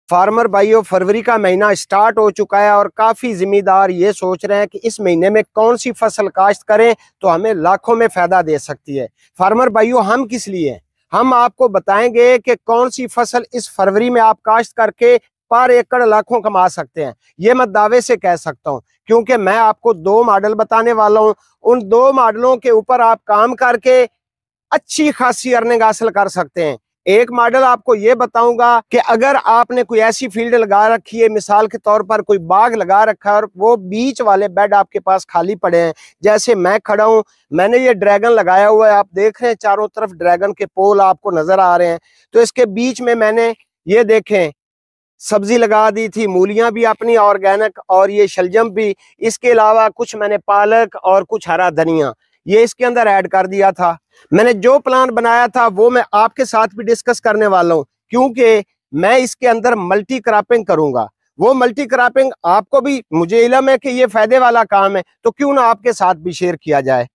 Farmer भाइयों, फरवरी का महीना स्टार्ट हो चुका है और काफी जिम्मेदार ये सोच रहे हैं कि इस महीने में कौन सी फसल काश्त करें तो हमें लाखों में फायदा दे सकती है। फार्मर भाइयों, हम किस लिए हैं? हम आपको बताएंगे कि कौन सी फसल इस फरवरी में आप काश्त करके पर एकड़ लाखों कमा सकते हैं। ये मैं दावे से कह सकता हूं, क्योंकि मैं आपको 2 मॉडल बताने वाला हूं। उन 2 मॉडलों के ऊपर आप काम करके अच्छी खासी अर्निंग हासिल कर सकते हैं। एक मॉडल आपको ये बताऊंगा कि अगर आपने कोई ऐसी फील्ड लगा रखी है, मिसाल के तौर पर कोई बाग लगा रखा है और वो बीच वाले बेड आपके पास खाली पड़े हैं, जैसे मैं खड़ा हूं, मैंने ये ड्रैगन लगाया हुआ है, आप देख रहे हैं चारों तरफ ड्रैगन के पोल आपको नजर आ रहे हैं। तो इसके बीच में मैंने ये देखें सब्जी लगा दी थी, मूलियां भी अपनी ऑर्गेनिक और ये शलजम भी, इसके अलावा कुछ मैंने पालक और कुछ हरा धनिया ये इसके अंदर ऐड कर दिया था। मैंने जो प्लान बनाया था वो मैं आपके साथ भी डिस्कस करने वाला हूं, क्योंकि मैं इसके अंदर मल्टी क्रॉपिंग करूंगा। वो मल्टी क्रॉपिंग आपको भी, मुझे इल्म है कि ये फायदे वाला काम है, तो क्यों ना आपके साथ भी शेयर किया जाए।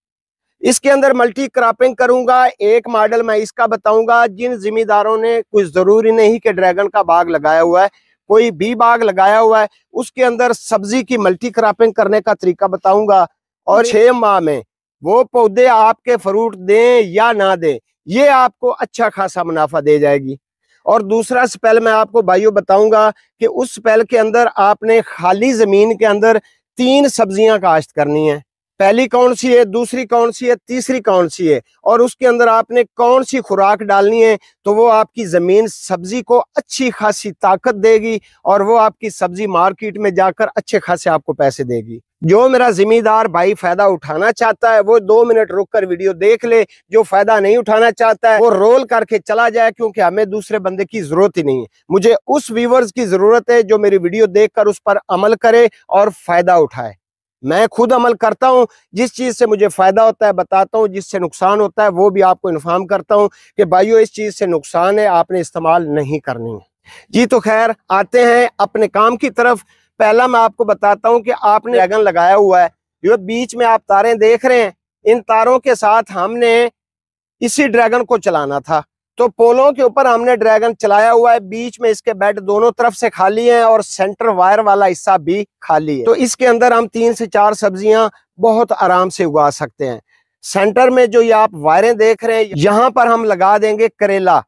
इसके अंदर मल्टी क्रॉपिंग करूंगा। एक मॉडल मैं इसका बताऊंगा, जिन जिम्मेदारों ने कुछ जरूरी नहीं कि ड्रैगन का बाग लगाया हुआ है, कोई भी बाग लगाया हुआ है, उसके अंदर सब्जी की मल्टी क्रॉपिंग करने का तरीका बताऊंगा। और 6 माह में वो पौधे आपके फ्रूट दें या ना दें, ये आपको अच्छा खासा मुनाफा दे जाएगी। और दूसरा स्पेल मैं आपको भाइयों बताऊंगा कि उस स्पेल के अंदर आपने खाली जमीन के अंदर 3 सब्जियां काश्त करनी है। पहली कौन सी है, दूसरी कौन सी है, तीसरी कौन सी है, और उसके अंदर आपने कौन सी खुराक डालनी है, तो वो आपकी जमीन सब्जी को अच्छी खासी ताकत देगी और वो आपकी सब्जी मार्केट में जाकर अच्छे खासे आपको पैसे देगी। जो मेरा जिम्मेदार भाई फायदा उठाना चाहता है वो 2 मिनट रुककर वीडियो देख ले, जो फायदा नहीं उठाना चाहता है वो रोल करके चला जाए, क्योंकि हमें दूसरे बंदे की जरूरत ही नहीं है। मुझे उस व्यूवर्स की जरूरत है जो मेरी वीडियो देखकर उस पर अमल करे और फायदा उठाए। मैं खुद अमल करता हूं, जिस चीज से मुझे फायदा होता है बताता हूं, जिससे नुकसान होता है वो भी आपको इन्फॉर्म करता हूं कि भाइयों इस चीज से नुकसान है, आपने इस्तेमाल नहीं करनी है जी। तो खैर आते हैं अपने काम की तरफ। पहला मैं आपको बताता हूं कि आपने ड्रैगन लगाया हुआ है, जो बीच में आप तारें देख रहे हैं, इन तारों के साथ हमने इसी ड्रैगन को चलाना था। तो पोलों के ऊपर हमने ड्रैगन चलाया हुआ है, बीच में इसके बेड दोनों तरफ से खाली हैं और सेंटर वायर वाला हिस्सा भी खाली है। तो इसके अंदर हम 3 से 4 सब्जियां बहुत आराम से उगा सकते हैं। सेंटर में जो ये आप वायरें देख रहे हैं, यहाँ पर हम लगा देंगे करेला।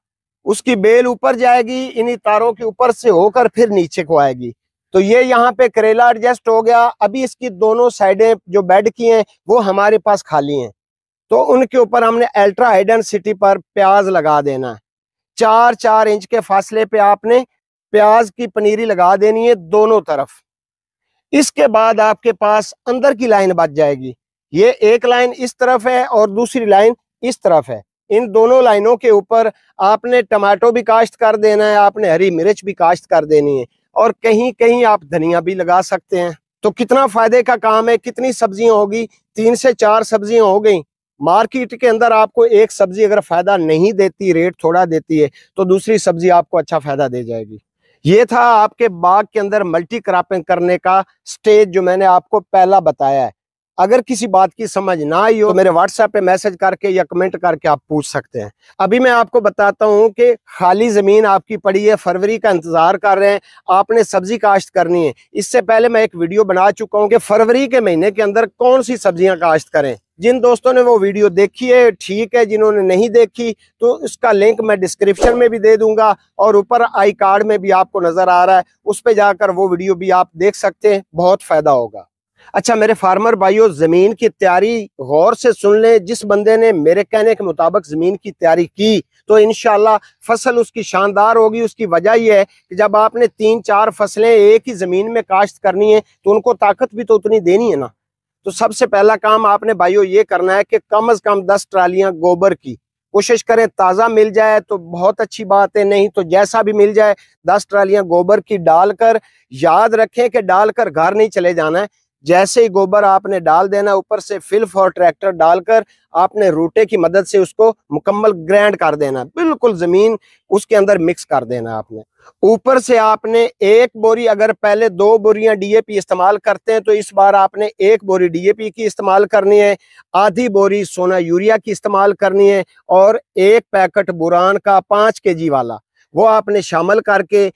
उसकी बेल ऊपर जाएगी, इन्हीं तारों के ऊपर से होकर फिर नीचे को आएगी। तो ये यहाँ पे करेला एडजस्ट हो गया। अभी इसकी दोनों साइडें जो बेड की हैं वो हमारे पास खाली हैं, तो उनके ऊपर हमने अल्ट्रा हाई डेंसिटी पर प्याज लगा देना है। 4-4 इंच के फासले पे आपने प्याज की पनीरी लगा देनी है दोनों तरफ। इसके बाद आपके पास अंदर की लाइन बच जाएगी। ये एक लाइन इस तरफ है और दूसरी लाइन इस तरफ है। इन दोनों लाइनों के ऊपर आपने टमाटो भी काश्त कर देना है, आपने हरी मिर्च भी काश्त कर देनी है, और कहीं कहीं आप धनिया भी लगा सकते हैं। तो कितना फायदे का काम है। कितनी सब्जियां होगी? 3 से 4 सब्जियां हो गई। मार्केट के अंदर आपको एक सब्जी अगर फायदा नहीं देती, रेट थोड़ा देती है, तो दूसरी सब्जी आपको अच्छा फायदा दे जाएगी। ये था आपके बाग के अंदर मल्टी क्रॉपिंग करने का स्टेज जो मैंने आपको पहला बताया है। अगर किसी बात की समझ ना आई हो तो मेरे व्हाट्सएप पे मैसेज करके या कमेंट करके आप पूछ सकते हैं। अभी मैं आपको बताता हूं कि खाली जमीन आपकी पड़ी है, फरवरी का इंतजार कर रहे हैं, आपने सब्जी काश्त करनी है। इससे पहले मैं एक वीडियो बना चुका हूं कि फरवरी के महीने के अंदर कौन सी सब्जियां काश्त करें। जिन दोस्तों ने वो वीडियो देखी है ठीक है, जिन्होंने नहीं देखी तो इसका लिंक मैं डिस्क्रिप्शन में भी दे दूंगा और ऊपर आई कार्ड में भी आपको नजर आ रहा है, उस पर जाकर वो वीडियो भी आप देख सकते हैं, बहुत फायदा होगा। अच्छा मेरे फार्मर भाइयों, जमीन की तैयारी गौर से सुन लें। जिस बंदे ने मेरे कहने के मुताबिक जमीन की तैयारी की तो इंशाल्लाह फसल उसकी शानदार होगी। उसकी वजह यह है कि जब आपने 3-4 फसलें एक ही जमीन में काश्त करनी है तो उनको ताकत भी तो उतनी देनी है ना। तो सबसे पहला काम आपने भाइयों ये करना है कि कम से कम 10 ट्रालियां गोबर की कोशिश करें, ताज़ा मिल जाए तो बहुत अच्छी बात है, नहीं तो जैसा भी मिल जाए 10 ट्रालियां गोबर की डालकर, याद रखें कि डालकर घर नहीं चले जाना है। जैसे ही गोबर आपने डाल देना, ऊपर से फिल्फ और ट्रैक्टर डालकर आपने रूटे की मदद से उसको मुकम्मल ग्राइंड कर देना, बिल्कुल जमीन उसके अंदर मिक्स कर देना आपने। ऊपर से आपने 1 बोरी, अगर पहले 2 बोरियां डीएपी इस्तेमाल करते हैं तो इस बार आपने 1 बोरी डीएपी की इस्तेमाल करनी है, आधी बोरी सोना यूरिया की इस्तेमाल करनी है, और 1 पैकेट बुरान का 5 केजी वाला वो आपने शामिल करके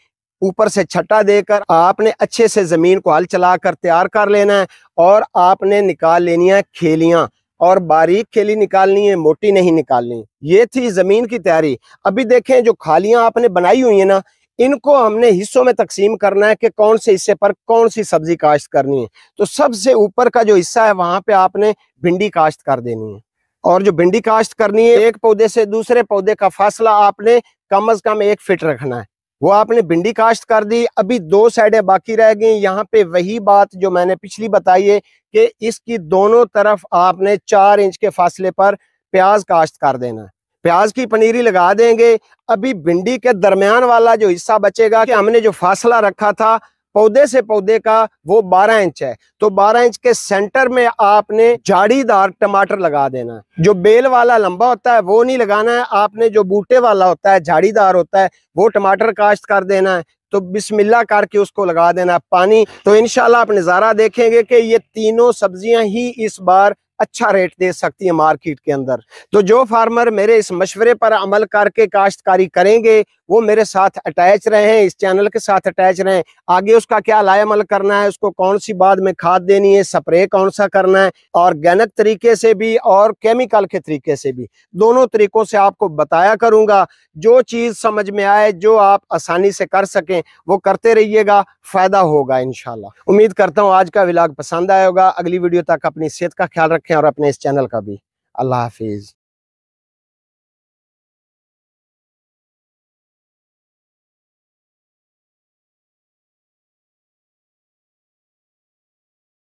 ऊपर से छट्टा देकर आपने अच्छे से जमीन को हल चलाकर तैयार कर लेना है और आपने निकाल लेनी है खेलियां, और बारीक खेली निकालनी है, मोटी नहीं निकालनी। ये थी जमीन की तैयारी। अभी देखें जो खालियां आपने बनाई हुई है ना, इनको हमने हिस्सों में तकसीम करना है कि कौन से हिस्से पर कौन सी सब्जी काश्त करनी है। तो सबसे ऊपर का जो हिस्सा है वहां पे आपने भिंडी काश्त कर देनी है। और जो भिंडी काश्त करनी है, एक पौधे से दूसरे पौधे का फासला आपने कम अज कम 1 फीट रखना है। वो आपने भिंडी काश्त कर दी। अभी 2 साइडें बाकी रह गई। यहाँ पे वही बात जो मैंने पिछली बताई है कि इसकी दोनों तरफ आपने 4 इंच के फासले पर प्याज काश्त कर देना है। प्याज की पनीरी लगा देंगे। अभी भिंडी के दरमियान वाला जो हिस्सा बचेगा, कि हमने जो फासला रखा था पौधे से पौधे का, वो 12 इंच है। तो 12 इंच के सेंटर में आपने झाड़ीदार टमाटर लगा देना है। जो बेल वाला लंबा होता है वो नहीं लगाना है, आपने जो बूटे वाला होता है, झाड़ीदार होता है, वो टमाटर काश्त कर देना है। तो बिस्मिल्लाह करके उसको लगा देना पानी। तो इंशाल्लाह आप नज़ारा देखेंगे कि ये तीनों सब्जियां ही इस बार अच्छा रेट दे सकती है मार्केट के अंदर। तो जो फार्मर मेरे इस मशवरे पर अमल करके काश्तकारी करेंगे वो मेरे साथ अटैच रहें, इस चैनल के साथ अटैच रहें। आगे उसका क्या लाएमल करना है, उसको कौन सी बाद में खाद देनी है, स्प्रे कौन सा करना है, ऑर्गेनिक तरीके से भी और केमिकल के तरीके से भी, दोनों तरीकों से आपको बताया करूंगा। जो चीज़ समझ में आए, जो आप आसानी से कर सकें, वो करते रहिएगा, फायदा होगा इंशाल्लाह। उम्मीद करता हूँ आज का व्लॉग पसंद आया होगा। अगली वीडियो तक अपनी सेहत का ख्याल रखें और अपने इस चैनल का भी। अल्लाह हाफिज।